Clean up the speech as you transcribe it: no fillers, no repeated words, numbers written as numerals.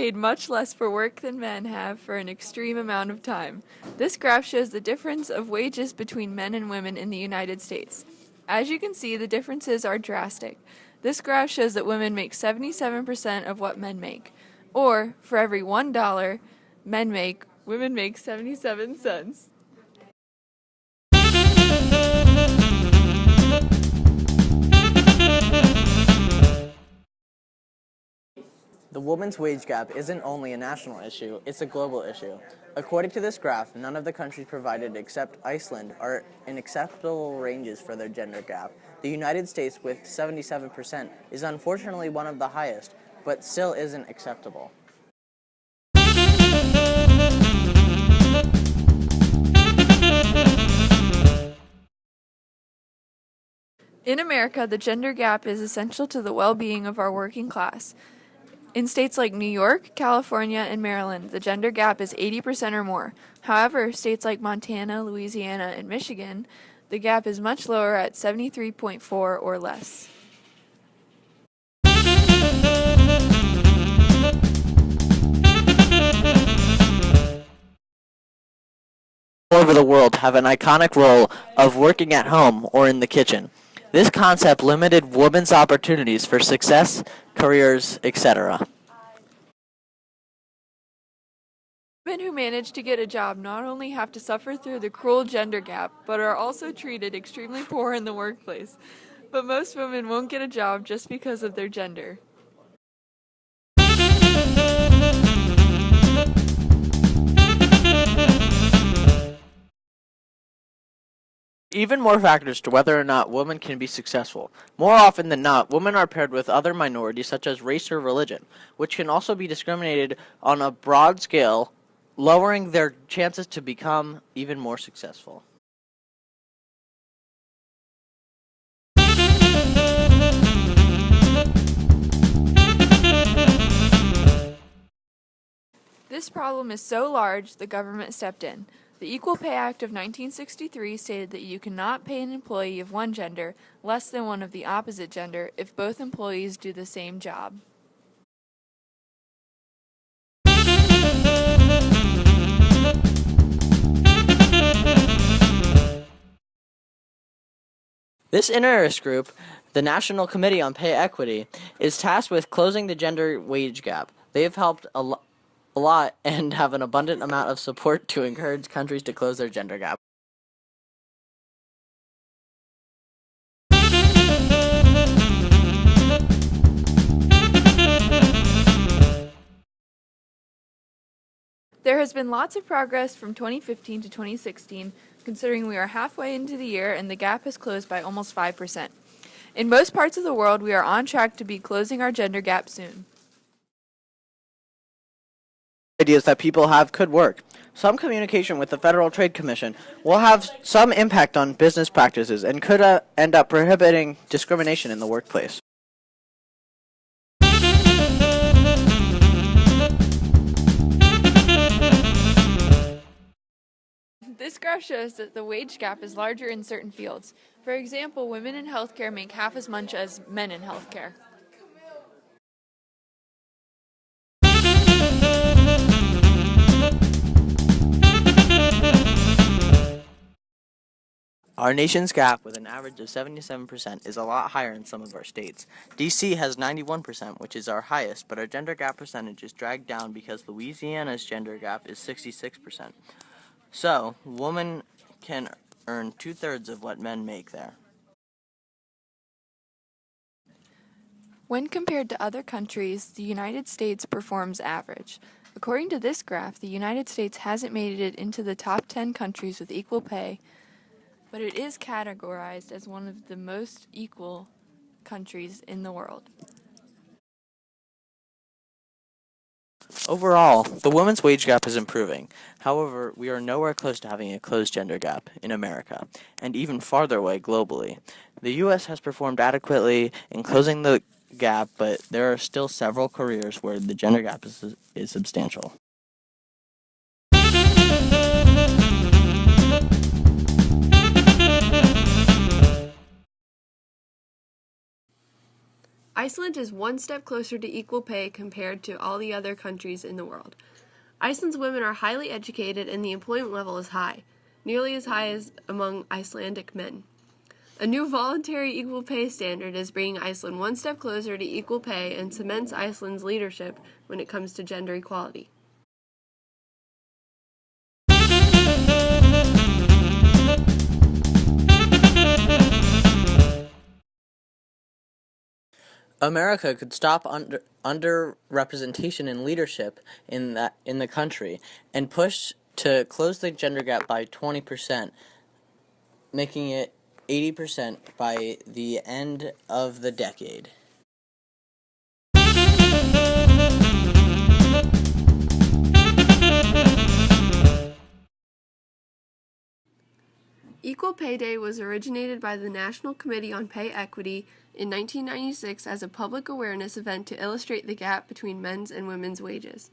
paid much less for work than men have for an extreme amount of time. This graph shows the difference of wages between men and women in the United States. As you can see, the differences are drastic. This graph shows that women make 77% of what men make. Or, for every $1 women make 77 cents. The women's wage gap isn't only a national issue, it's a global issue. According to this graph, none of the countries provided except Iceland are in acceptable ranges for their gender gap. The United States, with 77%, is unfortunately one of the highest, but still isn't acceptable. In America, the gender gap is essential to the well-being of our working class. In states like New York, California, and Maryland, the gender gap is 80% or more. However, states like Montana, Louisiana, and Michigan, the gap is much lower at 73.4 or less. All over the world have an iconic role of working at home or in the kitchen. This concept limited women's opportunities for success, careers, etc. Women who manage to get a job not only have to suffer through the cruel gender gap, but are also treated extremely poor in the workplace. But most women won't get a job just because of their gender. Even more factors to whether or not women can be successful. More often than not, women are paired with other minorities such as race or religion, which can also be discriminated on a broad scale, lowering their chances to become even more successful. This problem is so large, the government stepped in. The Equal Pay Act of 1963 stated that you cannot pay an employee of one gender less than one of the opposite gender if both employees do the same job. This interest group, the National Committee on Pay Equity, is tasked with closing the gender wage gap. They have helped a lot and have an abundant amount of support to encourage countries to close their gender gap. There has been lots of progress from 2015 to 2016, considering we are halfway into the year and the gap has closed by almost 5%. In most parts of the world, we are on track to be closing our gender gap soon. Ideas that people have could work. Some communication with the Federal Trade Commission will have some impact on business practices and could end up prohibiting discrimination in the workplace. This graph shows that the wage gap is larger in certain fields. For example, women in healthcare make half as much as men in healthcare. Our nation's gap, with an average of 77%, is a lot higher in some of our states. D.C. has 91%, which is our highest, but our gender gap percentage is dragged down because Louisiana's gender gap is 66%. So, women can earn 2/3 of what men make there. When compared to other countries, the United States performs average. According to this graph, the United States hasn't made it into the top 10 countries with equal pay, but it is categorized as one of the most equal countries in the world. Overall, the women's wage gap is improving. However, we are nowhere close to having a closed gender gap in America, and even farther away globally. The U.S. has performed adequately in closing the gap, but there are still several careers where the gender gap is substantial. Iceland is one step closer to equal pay compared to all the other countries in the world. Iceland's women are highly educated and the employment level is high, nearly as high as among Icelandic men. A new voluntary equal pay standard is bringing Iceland one step closer to equal pay and cements Iceland's leadership when it comes to gender equality. America could stop underrepresentation in leadership in the country and push to close the gender gap by 20%, making it 80% by the end of the decade. Equal Pay Day was originated by the National Committee on Pay Equity in 1996 as a public awareness event to illustrate the gap between men's and women's wages.